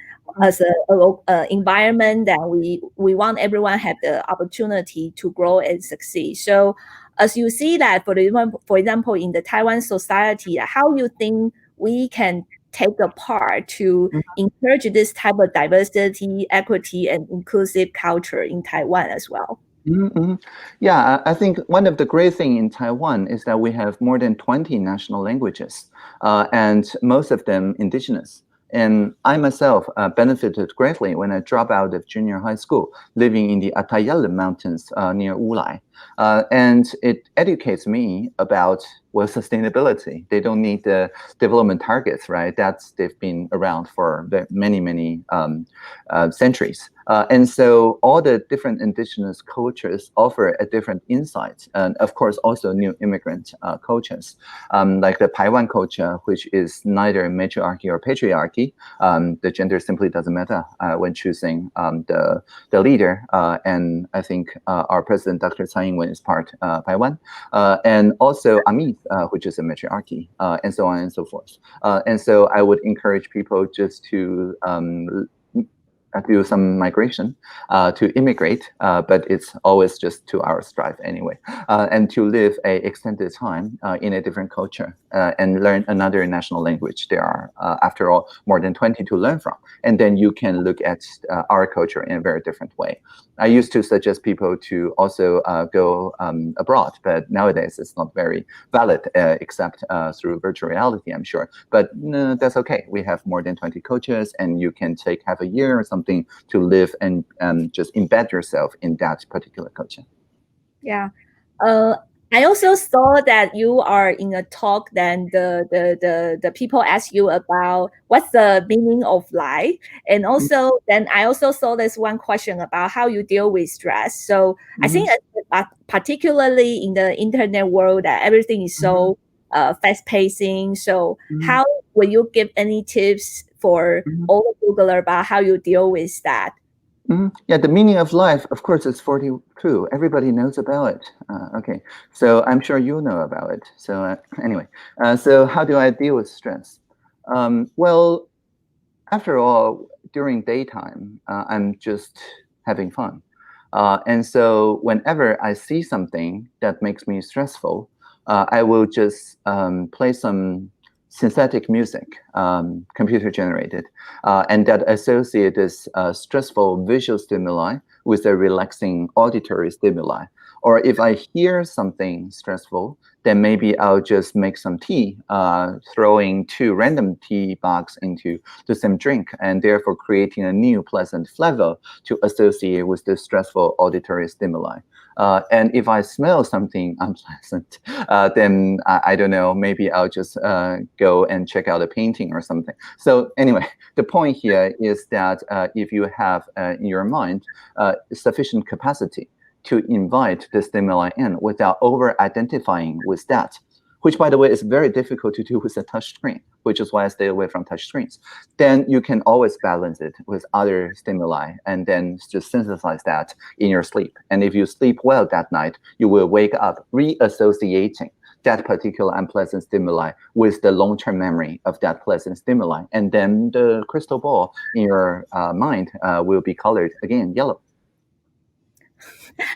as an environment that we want everyone have the opportunity to grow and succeed. So as you see that, for example, in the Taiwan society, how you think we can take a part to encourage this type of diversity, equity, and inclusive culture in Taiwan as well? Mm-hmm. Yeah, I think one of the great things in Taiwan is that we have more than 20 national languages, and most of them indigenous. And I myself benefited greatly when I dropped out of junior high school, living in the Atayala Mountains near Wulai. And it educates me about sustainability. They don't need the development targets, right? They've been around for many, many centuries. And so all the different indigenous cultures offer a different insight, and of course also new immigrant cultures, like the Taiwan culture, which is neither matriarchy or patriarchy. The gender simply doesn't matter when choosing the leader. And I think our president, Dr. Tsai Ing-wen, is part Taiwan, and also Amit, which is a matriarchy, and so on and so forth. And so I would encourage people just to do some migration, to immigrate, but it's always just 2 hours drive anyway, and to live a extended time in a different culture and learn another national language. There are, after all, more than 20 to learn from, and then you can look at our culture in a very different way. I used to suggest people to also go abroad, but nowadays it's not very valid, except through virtual reality, I'm sure. But no, that's okay. We have more than 20 cultures, and you can take half a year or something to live and just embed yourself in that particular culture. Yeah. I also saw that you are in a talk. Then the people ask you about what's the meaning of life, and also then I also saw this one question about how you deal with stress. So I think particularly in the internet world, that everything is so fast pacing. So how will you give any tips for all the Googler about how you deal with that? Yeah, the meaning of life, of course, is 42. Everybody knows about it. Okay, so I'm sure you know about it. So anyway, so how do I deal with stress? Well, after all, during daytime, I'm just having fun. And so whenever I see something that makes me stressful, I will just play some synthetic music, computer generated, and that associate this stressful visual stimuli with a relaxing auditory stimuli. Or if I hear something stressful, then maybe I'll just make some tea, throwing 2 random tea bags into the same drink, and therefore creating a new pleasant flavor to associate with the stressful auditory stimuli. And if I smell something unpleasant, then I don't know, maybe I'll just go and check out a painting or something. So anyway, the point here is that if you have in your mind sufficient capacity to invite the stimuli in without over-identifying with that, which, by the way, is very difficult to do with a touch screen, which is why I stay away from touch screens. Then you can always balance it with other stimuli and then just synthesize that in your sleep. And if you sleep well that night, you will wake up reassociating that particular unpleasant stimuli with the long-term memory of that pleasant stimuli. And then the crystal ball in your mind will be colored again yellow.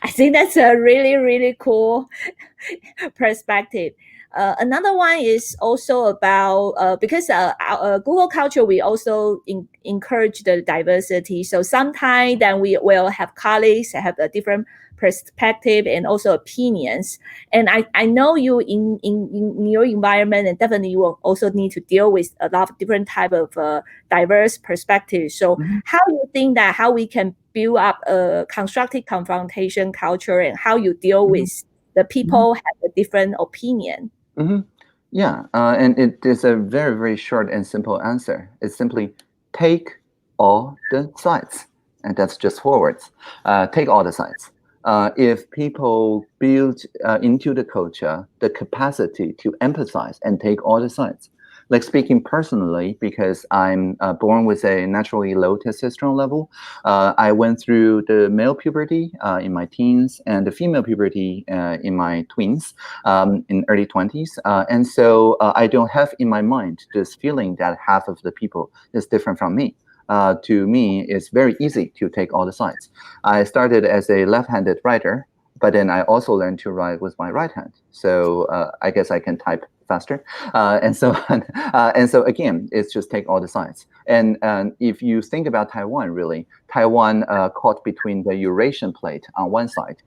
I think that's a really, really cool perspective. Another one is also about because our Google culture, we also encourage the diversity. So sometimes then we will have colleagues that have a different perspective and also opinions. And I know you in your environment, and definitely you will also need to deal with a lot of different type of diverse perspectives. So how you think that how we can build up a constructive confrontation culture, and how you deal with the people have a different opinion? Yeah, and it is a very, very short and simple answer. It's simply take all the sides, and that's just 4 words. Take all the sides. If people build into the culture the capacity to empathize and take all the sides, like speaking personally, because I'm born with a naturally low testosterone level, I went through the male puberty in my teens and the female puberty in my tweens in early 20s. And so I don't have in my mind this feeling that half of the people is different from me. To me, it's very easy to take all the sides. I started as a left-handed writer, but then I also learned to write with my right hand. So I guess I can type faster. And so again, it's just take all the sides. And if you think about Taiwan, really, Taiwan caught between the Eurasian plate on one side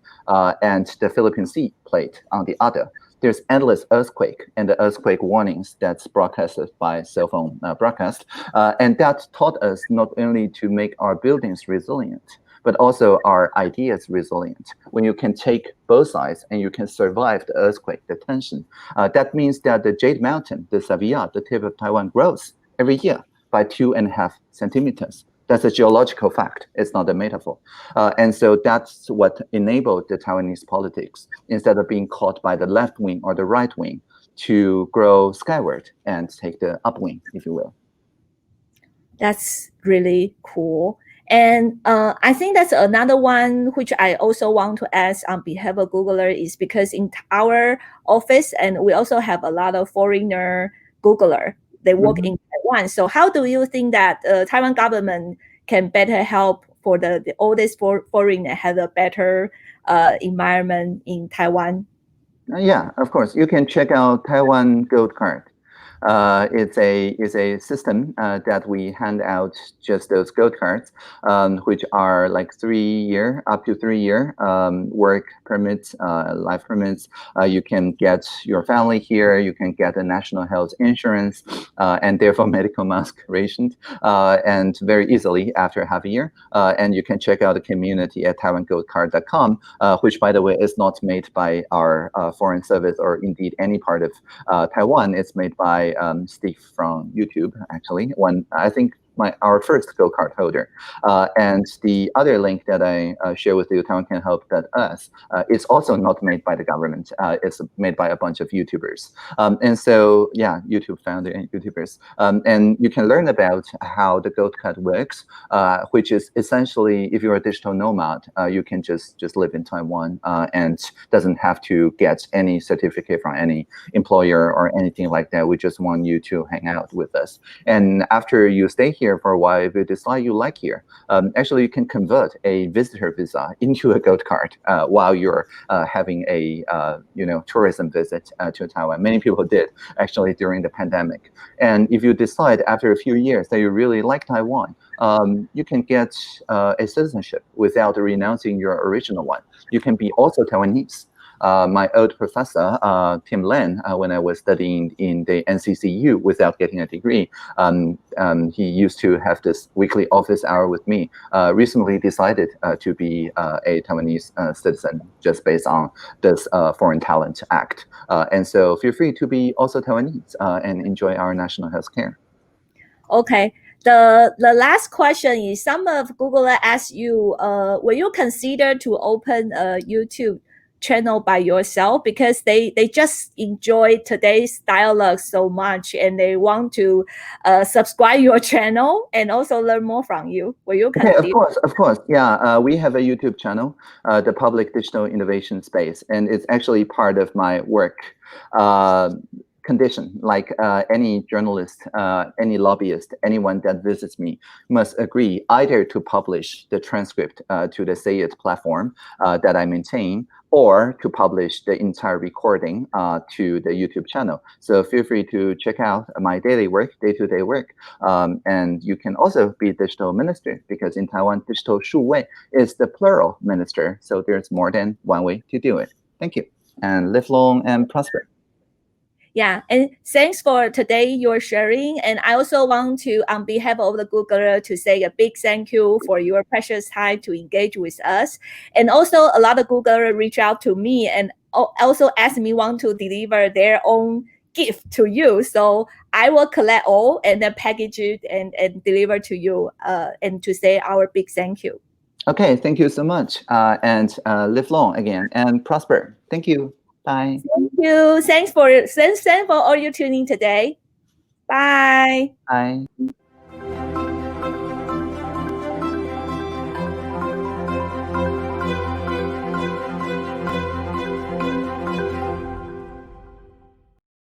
and the Philippine Sea plate on the other. There's endless earthquake and the earthquake warnings that's broadcasted by cell phone broadcast. And that taught us not only to make our buildings resilient, but also our ideas resilient. When you can take both sides and you can survive the earthquake, the tension, that means that the Jade Mountain, the Sevilla, the tip of Taiwan, grows every year by 2.5 centimeters. That's a geological fact. It's not a metaphor. And so that's what enabled the Taiwanese politics, instead of being caught by the left wing or the right wing, to grow skyward and take the upwing, if you will. That's really cool. And I think that's another one which I also want to ask on behalf of Googler, is because in our office, and we also have a lot of foreigner Googler, they work in Taiwan. So how do you think that Taiwan government can better help for the oldest foreigner have a better environment in Taiwan? Yeah, of course. You can check out Taiwan Gold Card. It's a system that we hand out just those gold cards, which are like up to 3 year work permits, life permits. You can get your family here. You can get a national health insurance, and therefore medical mask rationed, and very easily after half a year. And you can check out the community at taiwangoldcard.com, which, by the way, is not made by our foreign service or indeed any part of Taiwan. It's made by Steve from YouTube, actually. I think our first Go card holder. And the other link that I share with you, Taiwan Can Help Us, is also not made by the government. It's made by a bunch of YouTubers. And so, yeah, YouTube founder and YouTubers. And you can learn about how the Gold Card works, which is essentially, if you're a digital nomad, you can just live in Taiwan and doesn't have to get any certificate from any employer or anything like that. We just want you to hang out with us. And after you stay here for a while, if you decide you like here, actually you can convert a visitor visa into a gold card while you're having a tourism visit to Taiwan. Many people did actually during the pandemic. And if you decide after a few years that you really like Taiwan, you can get a citizenship without renouncing your original one. You can be also Taiwanese. My old professor, Tina Lin, when I was studying in the NCCU without getting a degree, he used to have this weekly office hour with me, recently decided to be a Taiwanese citizen just based on this Foreign Talent Act. And so feel free to be also Taiwanese and enjoy our national health care. Okay. The last question is, some of Google asked you, will you consider to open a YouTube channel by yourself, because they just enjoy today's dialogue so much and they want to subscribe your channel and also learn more from you? Will you consider? Okay, of course. Yeah, we have a YouTube channel, the Public Digital Innovation Space, and it's actually part of my work condition. Like any journalist, any lobbyist, anyone that visits me must agree either to publish the transcript to the Say It platform that I maintain, or to publish the entire recording to the YouTube channel. So feel free to check out my daily work, day-to-day work. And you can also be digital minister, because in Taiwan, digital 数位 is the plural minister. So there's more than one way to do it. Thank you, and live long and prosper. Yeah, and thanks for today your sharing. And I also want to, on behalf of the Googler, to say a big thank you for your precious time to engage with us. And also, a lot of Googler reach out to me and also ask me want to deliver their own gift to you. So I will collect all and then package it and deliver to you and to say our big thank you. Okay, thank you so much. And live long again and prosper. Thank you. Bye. Thank you. Thanks for all you tuning today. Bye. Bye.